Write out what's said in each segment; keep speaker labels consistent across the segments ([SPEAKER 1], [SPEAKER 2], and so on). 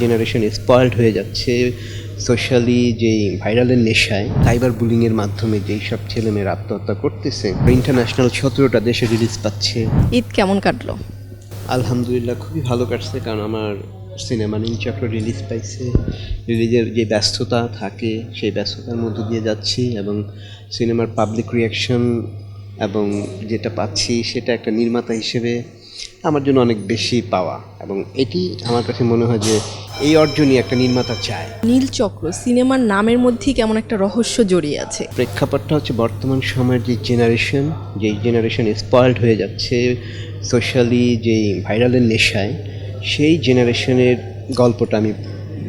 [SPEAKER 1] Generation spoiled হয়ে যাচ্ছে socially যেই ভাইরালের নেশায় সাইবার বুলিংয়ের মাধ্যমে যেই সব ছেলেমেয়েরা আত্মহত্যা করতেছে। ইন্টারন্যাশনাল 17টা দেশে রিলিজ পাচ্ছে।
[SPEAKER 2] ঈদ কেমন কাটলো?
[SPEAKER 1] আলহামদুলিল্লাহ খুবই ভালো কাটছে, কারণ আমার সিনেমা নীলচক্র রিলিজ পাইছে। রিলিজের যে ব্যস্ততা থাকে সেই ব্যস্ততার মধ্য দিয়ে যাচ্ছি, এবং সিনেমার পাবলিক রিয়াকশন এবং যেটা পাচ্ছি সেটা একটা নির্মাতা হিসেবে আমার জন্য অনেক বেশি পাওয়া, এবং এটি আমার কাছে মনে হয় যে এই অর্জনই একটা নির্মাতা চায়।
[SPEAKER 2] নীলচক্র সিনেমার নামের মধ্যেই কেমন একটা রহস্য জড়িয়ে আছে।
[SPEAKER 1] প্রেক্ষাপটটা হচ্ছে বর্তমান সময়ের যে যেই জেনারেশন স্পয়েলড হয়ে যাচ্ছে সোশ্যালি যেই ভাইরালের নেশায়, সেই জেনারেশনের গল্পটা আমি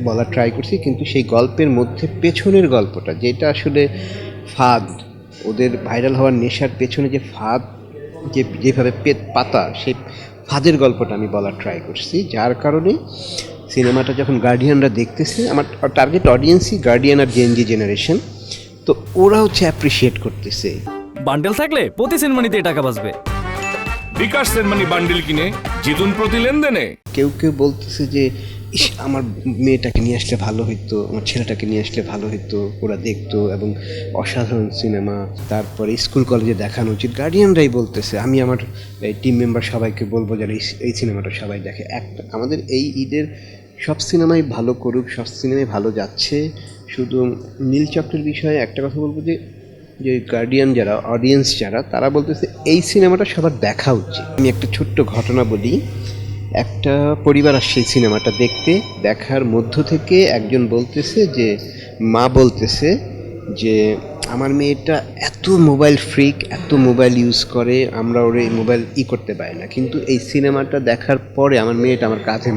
[SPEAKER 1] বলার ট্রাই করছি, কিন্তু সেই গল্পের মধ্যে পেছনের গল্পটা যেটা আসলে ফাঁদ, ওদের ভাইরাল হওয়ার নেশার পেছনে যে ফাঁদ, যেভাবে পাতা, সেই ফাঁদের গল্পটা আমি বলার ট্রাই করছি। যার কারণে সিনেমাটা যখন গার্ডিয়ানরা দেখতেছে, আমার টার্গেট অডিয়েন্সই গার্ডিয়ান আর জেনজি জেনারেশন, তো ওরা হচ্ছে অ্যাপ্রিসিয়েট করতেছে।
[SPEAKER 3] বান্ডেল থাকলে প্রতি সিনেমানিতে টাকা বাঁচবে।
[SPEAKER 4] বিকাশ সেনমানি বান্ডিল কিনে জিতুন প্রতি লেনদেনে।
[SPEAKER 1] কেউ কেউ বলতেছে যে ইস, আমার মেয়েটাকে নিয়ে আসলে ভালো হইতো, আমার ছেলেটাকে নিয়ে আসলে ভালো হইতো, ওরা দেখতো, এবং অসাধারণ সিনেমা, তারপরে স্কুল কলেজে দেখানো উচিত। গার্ডিয়ানরাই বলতেছে। আমি আমার টিম মেম্বার সবাইকে বলবো যেন এই সিনেমাটা সবাই দেখে। আমাদের এই ঈদের সব সিনেমাই ভালো করুক, সব সিনেমাই ভালো যাচ্ছে। শুধু নীলচক্রের বিষয়ে একটা কথা বলবো যে গার্ডিয়ান যারা, অডিয়েন্স যারা, তারা বলতেছে এই সিনেমাটা সবার দেখা উচিত। আমি একটা ছোট্ট ঘটনা বলি। একটা পরিবার আসছে এই সিনেমাটা দেখতে, দেখার মধ্য থেকে একজন বলতেছে যে, মা বলতেছে যে আমার মেয়েটা এত মোবাইল ফ্রিক, এত মোবাইল ইউজ করে, আমরা ওরে মোবাইল করতে পারি না, কিন্তু এই সিনেমাটা দেখার পরে আমার মেয়েটা আমার কাঁধে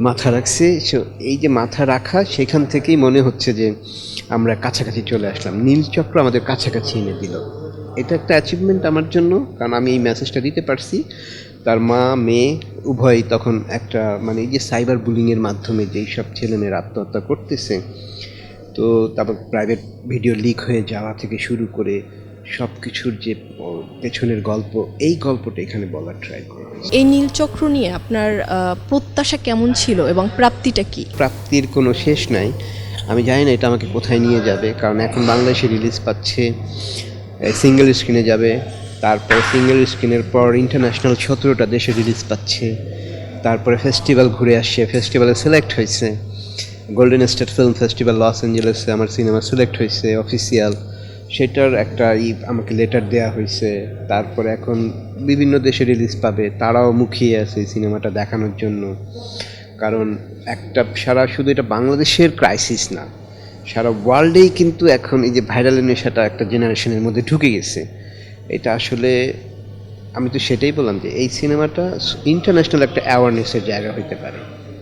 [SPEAKER 1] মাথা রাখছে। এই যে মাথা রাখা, সেখান থেকেই মনে হচ্ছে যে আমরা কাছাকাছি চলে আসলাম। নীলচক্র আমাদের কাছাকাছি এনে দিল। এটা একটা অ্যাচিভমেন্ট আমার জন্য, কারণ আমি এই মেসেজটা দিতে পারছি। তার মা মেয়ে উভয়ই তখন একটা, মানে এই যে সাইবার বুলিংয়ের মাধ্যমে যেই সব ছেলেমেয়েরা আত্মহত্যা করতেছে, তো তারপর প্রাইভেট ভিডিও লিক হয়ে যাওয়া থেকে শুরু করে সব কিছুর যে পেছনের গল্প, এই গল্পটা এখানে বলার ট্রাই করা হয়েছে।
[SPEAKER 2] এই নীলচক্র নিয়ে আপনার প্রত্যাশা কেমন ছিল এবং প্রাপ্তিটা কি?
[SPEAKER 1] প্রাপ্তির কোনো শেষ নাই। আমি জানি না এটা আমাকে কোথায় নিয়ে যাবে, কারণ এখন বাংলাদেশে রিলিজ পাচ্ছে, সিঙ্গেল স্ক্রিনে যাবে, তারপরে সিঙ্গেল স্ক্রিনের পর ইন্টারন্যাশনাল 17টা দেশে রিলিজ পাচ্ছে, তারপরে ফেস্টিভ্যাল ঘুরে আসছে, ফেস্টিভ্যালে সিলেক্ট হয়েছে। Golden state film festival Los অ্যাঞ্জেলেসে আমার সিনেমা সিলেক্ট হয়েছে অফিসিয়াল, সেটার একটা আমাকে লেটার দেওয়া হয়েছে। তারপরে এখন বিভিন্ন দেশে রিলিজ পাবে, তারাও মুখিয়ে আছে এই সিনেমাটা দেখানোর জন্য। কারণ শুধু এটা বাংলাদেশের ক্রাইসিস না, সারা ওয়ার্ল্ডেই কিন্তু এখন এই যে ভাইরালের নেশাটা একটা জেনারেশনের মধ্যে ঢুকে গেছে। এটা আসলে আমি তো সেটাই বললাম যে এই সিনেমাটা ইন্টারন্যাশনাল একটা অ্যাওয়ারনেসের জায়গা হতে পারে।